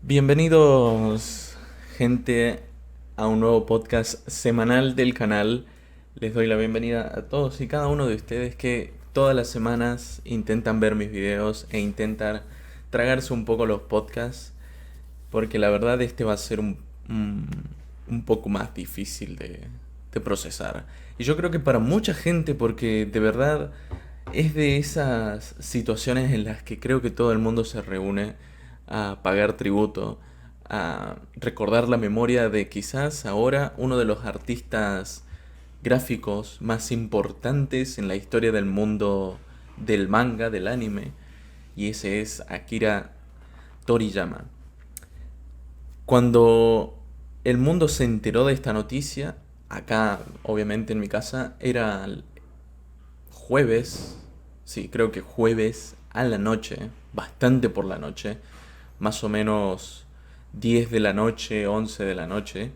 Bienvenidos, gente, a un nuevo podcast semanal del canal. Les doy la bienvenida a todos y cada uno de ustedes que todas las semanas intentan ver mis videos e intentan tragarse un poco los podcasts, porque la verdad este va a ser un poco más difícil de procesar. Y yo creo que para mucha gente, porque de verdad es de esas situaciones en las que creo que todo el mundo se reúne a pagar tributo, a recordar la memoria de quizás ahora uno de los artistas gráficos más importantes en la historia del mundo del manga, del anime, y ese es Akira Toriyama. Cuando el mundo se enteró de esta noticia, acá obviamente en mi casa, era jueves, sí, creo que jueves a la noche, bastante por la noche, más o menos 10 de la noche, 11 de la noche,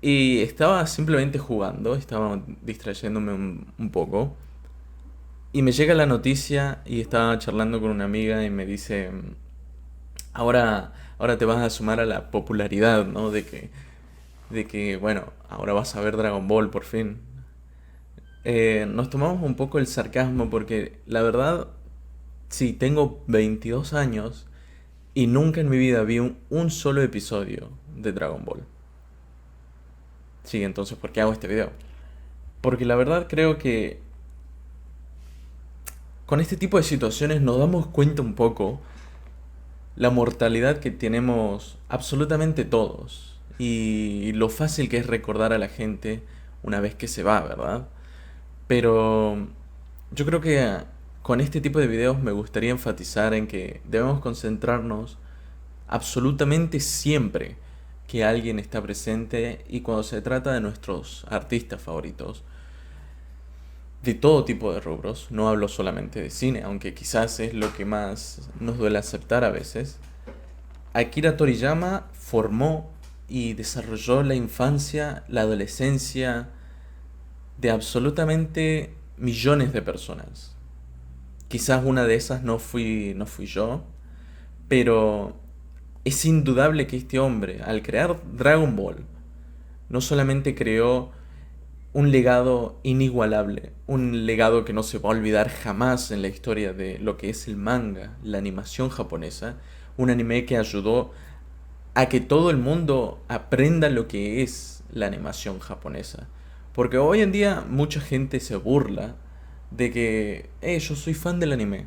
y estaba simplemente jugando, estaba distrayéndome un poco, y me llega la noticia y estaba charlando con una amiga y me dice, ahora te vas a sumar a la popularidad, ¿no? De que, bueno, ahora vas a ver Dragon Ball por fin. Nos tomamos un poco el sarcasmo porque la verdad, sí, tengo 22 años y nunca en mi vida vi un solo episodio de Dragon Ball. Sí, entonces, ¿por qué hago este video? Porque la verdad creo que con este tipo de situaciones nos damos cuenta un poco la mortalidad que tenemos absolutamente todos y lo fácil que es recordar a la gente una vez que se va, ¿verdad? Pero yo creo que con este tipo de videos me gustaría enfatizar en que debemos concentrarnos absolutamente siempre que alguien está presente y cuando se trata de nuestros artistas favoritos, de todo tipo de rubros, no hablo solamente de cine, aunque quizás es lo que más nos duele aceptar a veces. Akira Toriyama formó y desarrolló la infancia, la adolescencia de absolutamente millones de personas. Quizás una de esas no fui yo, pero es indudable que este hombre, al crear Dragon Ball, no solamente creó un legado inigualable, un legado que no se va a olvidar jamás en la historia de lo que es el manga, la animación japonesa, un anime que ayudó a que todo el mundo aprenda lo que es la animación japonesa. Porque hoy en día mucha gente se burla de que, yo soy fan del anime.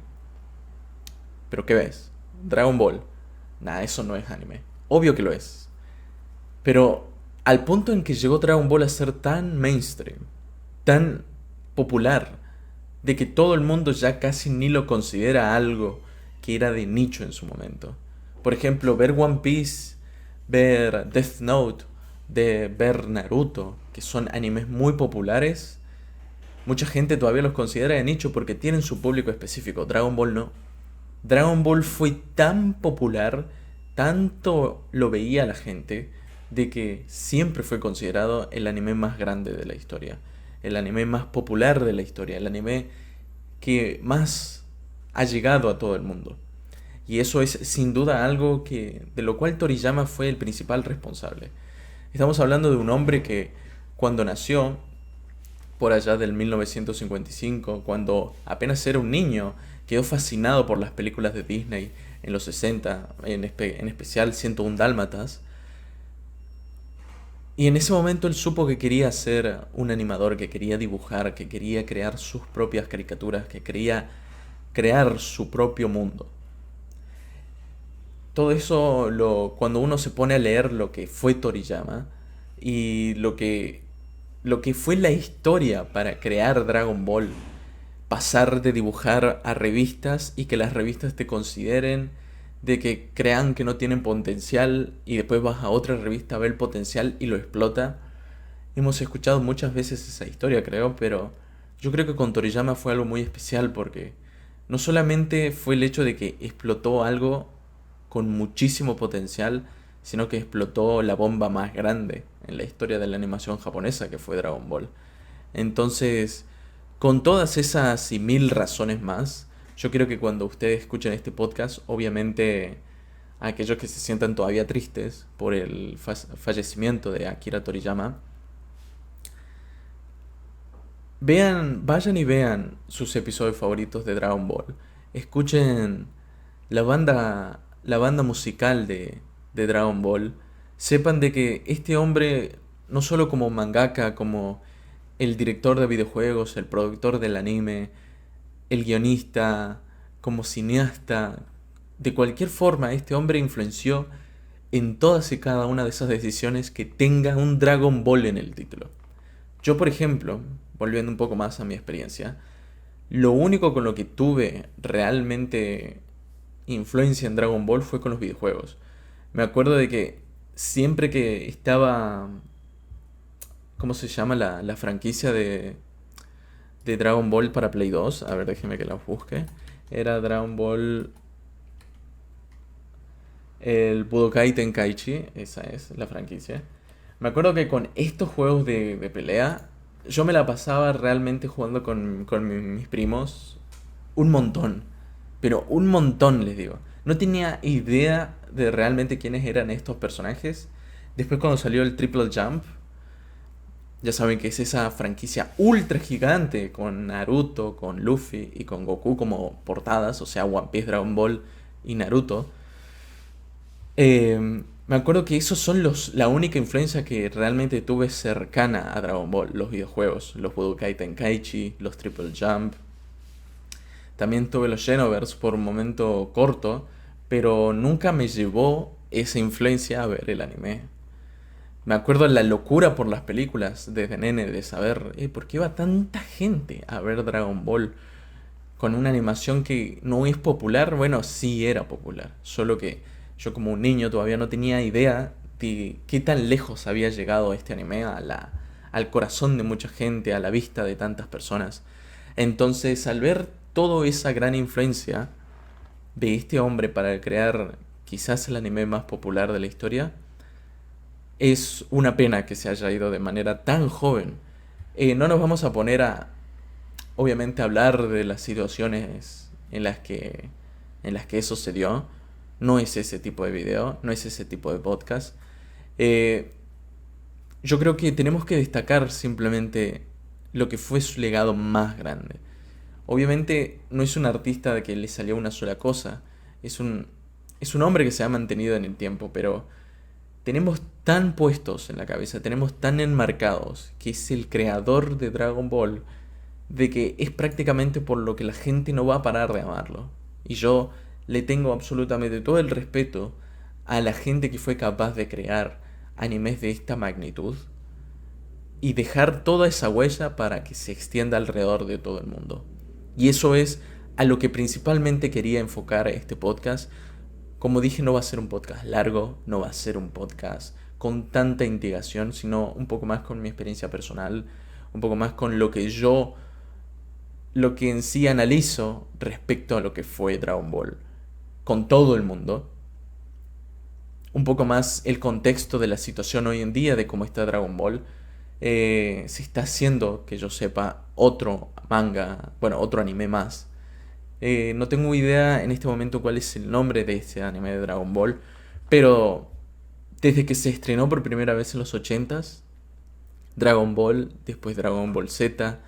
Pero ¿qué ves? Dragon Ball. Nah, eso no es anime. Obvio que lo es. Pero al punto en que llegó Dragon Ball a ser tan mainstream, tan popular, de que todo el mundo ya casi ni lo considera algo que era de nicho en su momento. Por ejemplo, ver One Piece, ver Death Note, ver Naruto, que son animes muy populares, mucha gente todavía los considera de nicho porque tienen su público específico. Dragon Ball no. Dragon Ball fue tan popular, tanto lo veía la gente, de que siempre fue considerado el anime más grande de la historia, el anime más popular de la historia, el anime que más ha llegado a todo el mundo. Y eso es sin duda algo de lo cual Toriyama fue el principal responsable. Estamos hablando de un hombre que cuando nació, por allá del 1955, cuando apenas era un niño, quedó fascinado por las películas de Disney en los 60, en especial 101 Dálmatas. Y en ese momento él supo que quería ser un animador, que quería dibujar, que quería crear sus propias caricaturas, que quería crear su propio mundo. Todo eso, cuando uno se pone a leer lo que fue Toriyama y lo que fue la historia para crear Dragon Ball, pasar de dibujar a revistas y que las revistas te consideren, de que crean que no tienen potencial y después vas a otra revista a ver el potencial y lo explota. Hemos escuchado muchas veces esa historia, creo, pero yo creo que con Toriyama fue algo muy especial porque no solamente fue el hecho de que explotó algo con muchísimo potencial, sino que explotó la bomba más grande en la historia de la animación japonesa, que fue Dragon Ball. Entonces, con todas esas y 1000 razones más, yo quiero que cuando ustedes escuchen este podcast, obviamente a aquellos que se sientan todavía tristes por el fallecimiento de Akira Toriyama, vayan y vean sus episodios favoritos de Dragon Ball. Escuchen la banda musical de Dragon Ball. Sepan de que este hombre, no solo como mangaka, como el director de videojuegos, el productor del anime, el guionista, como cineasta, de cualquier forma, este hombre influenció en todas y cada una de esas decisiones que tenga un Dragon Ball en el título. Yo, por ejemplo, volviendo un poco más a mi experiencia, lo único con lo que tuve realmente influencia en Dragon Ball fue con los videojuegos. Me acuerdo de que siempre que estaba, ¿cómo se llama la franquicia de Dragon Ball para Play 2? A ver, déjeme que la busque. Era Dragon Ball, el Budokai Tenkaichi, esa es la franquicia. Me acuerdo que con estos juegos de pelea, yo me la pasaba realmente jugando con mis primos un montón. Pero un montón, les digo. No tenía idea de realmente quiénes eran estos personajes. Después cuando salió el Triple Jump, ya saben que es esa franquicia ultra gigante con Naruto, con Luffy y con Goku como portadas, o sea, One Piece, Dragon Ball y Naruto. Me acuerdo que esos son la única influencia que realmente tuve cercana a Dragon Ball, los videojuegos, los Budokai Tenkaichi, los Triple Jump. También tuve los Xenoverse por un momento corto, pero nunca me llevó esa influencia a ver el anime. Me acuerdo la locura por las películas desde nene, de saber, ¿por qué iba tanta gente a ver Dragon Ball con una animación que no es popular? Bueno, sí era popular, solo que yo como un niño todavía no tenía idea de qué tan lejos había llegado este anime al corazón de mucha gente, a la vista de tantas personas. Entonces, al ver toda esa gran influencia de este hombre para crear quizás el anime más popular de la historia, es una pena que se haya ido de manera tan joven. No nos vamos a poner obviamente, hablar de las situaciones en las que eso se dio. No es ese tipo de video, no es ese tipo de podcast. Eh, yo creo que tenemos que destacar simplemente lo que fue su legado más grande. Obviamente no es un artista de que le salió una sola cosa, es un hombre que se ha mantenido en el tiempo, pero tenemos tan puestos en la cabeza, tenemos tan enmarcados que es el creador de Dragon Ball, de que es prácticamente por lo que la gente no va a parar de amarlo. Y yo le tengo absolutamente todo el respeto a la gente que fue capaz de crear animes de esta magnitud y dejar toda esa huella para que se extienda alrededor de todo el mundo. Y eso es a lo que principalmente quería enfocar este podcast. Como dije, no va a ser un podcast largo, no va a ser un podcast con tanta integración, sino un poco más con mi experiencia personal, un poco más con lo que en sí analizo respecto a lo que fue Dragon Ball, con todo el mundo. Un poco más el contexto de la situación hoy en día, de cómo está Dragon Ball. Se está haciendo, que yo sepa, otro manga, bueno, otro anime más. No tengo idea en este momento cuál es el nombre de este anime de Dragon Ball, pero desde que se estrenó por primera vez en los 80s, Dragon Ball, después Dragon Ball Z,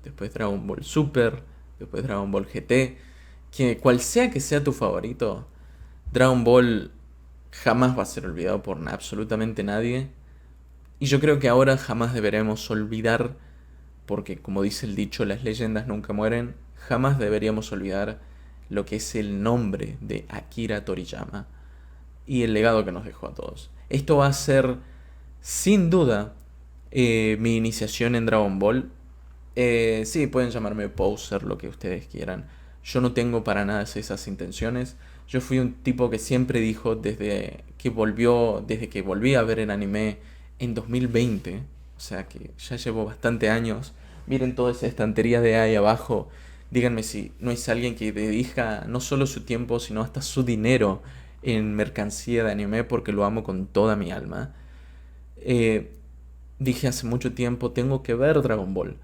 después Dragon Ball Super, después Dragon Ball GT, que cual sea que sea tu favorito, Dragon Ball jamás va a ser olvidado por absolutamente nadie. Y yo creo que ahora jamás deberemos olvidar, porque como dice el dicho, las leyendas nunca mueren, jamás deberíamos olvidar lo que es el nombre de Akira Toriyama y el legado que nos dejó a todos. Esto va a ser, sin duda, mi iniciación en Dragon Ball. Sí, pueden llamarme poser, lo que ustedes quieran. Yo no tengo para nada esas intenciones. Yo fui un tipo que siempre dijo desde que volví a ver el anime en 2020, o sea que ya llevo bastante años. Miren toda esa estantería de ahí abajo. Díganme si no es alguien que dedica no solo su tiempo, sino hasta su dinero en mercancía de anime, porque lo amo con toda mi alma. Dije hace mucho tiempo, tengo que ver Dragon Ball.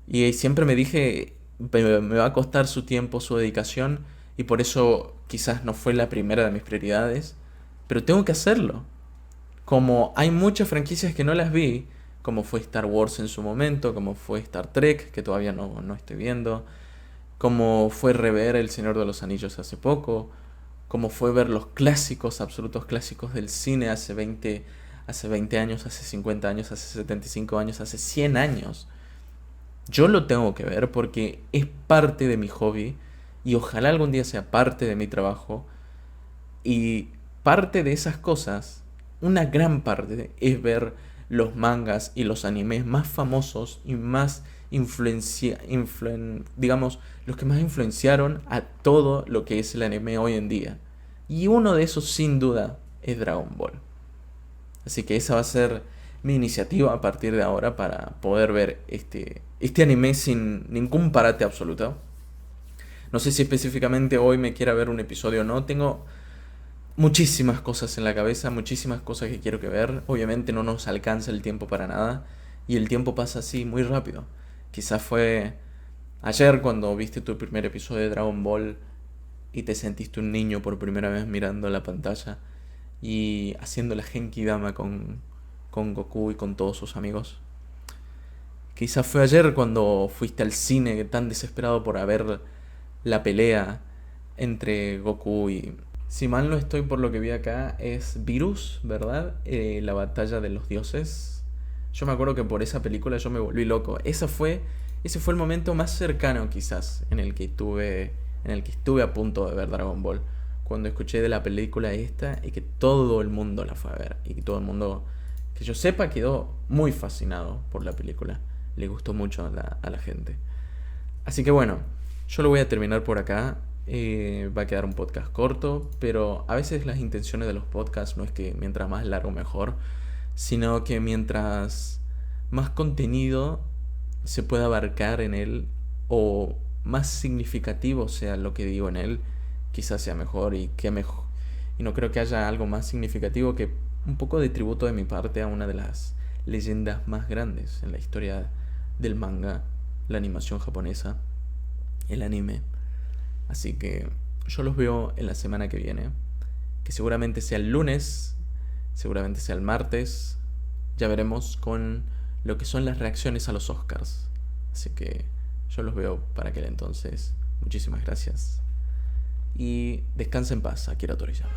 Y siempre me dije, me va a costar su tiempo, su dedicación. y por eso quizás no fue la primera de mis prioridades, pero tengo que hacerlo. Como hay muchas franquicias que no las vi, como fue Star Wars en su momento, como fue Star Trek, que todavía no estoy viendo, como fue rever El Señor de los Anillos hace poco, como fue ver los clásicos, absolutos clásicos del cine hace 20 años, hace 50 años, hace 75 años, hace 100 años. Yo lo tengo que ver porque es parte de mi hobby y ojalá algún día sea parte de mi trabajo. Y parte de esas cosas, una gran parte, es ver los mangas y los animes más famosos y más digamos, los que más influenciaron a todo lo que es el anime hoy en día. Y uno de esos, sin duda, es Dragon Ball. Así que esa va a ser mi iniciativa a partir de ahora para poder ver este anime sin ningún parate absoluto. No sé si específicamente hoy me quiera ver un episodio o no. Tengo muchísimas cosas en la cabeza, muchísimas cosas que quiero que ver. Obviamente no nos alcanza el tiempo para nada. Y el tiempo pasa así, muy rápido. Quizás fue ayer cuando viste tu primer episodio de Dragon Ball y te sentiste un niño por primera vez mirando la pantalla y haciendo la Genki Dama con Goku y con todos sus amigos. Quizás fue ayer cuando fuiste al cine tan desesperado por ver la pelea entre Goku y... Si mal no estoy por lo que vi acá, es Virus, ¿verdad? La batalla de los dioses. Yo me acuerdo que por esa película yo me volví loco. Ese fue el momento más cercano quizás en el que estuve a punto de ver Dragon Ball. Cuando escuché de la película esta y que todo el mundo la fue a ver. Y que todo el mundo, que yo sepa, quedó muy fascinado por la película. Le gustó mucho a la gente. Así que bueno, yo lo voy a terminar por acá. Va a quedar un podcast corto, pero a veces las intenciones de los podcasts no es que mientras más largo mejor, sino que mientras más contenido se pueda abarcar en él o más significativo sea lo que digo en él, quizás sea mejor y que mejor. Y no creo que haya algo más significativo que un poco de tributo de mi parte a una de las leyendas más grandes en la historia del manga, la animación japonesa, el anime. Así que yo los veo en la semana que viene, que seguramente sea el lunes, seguramente sea el martes, ya veremos con lo que son las reacciones a los Oscars. Así que yo los veo para aquel entonces. Muchísimas gracias. Y descansa en paz, Akira Toriyama.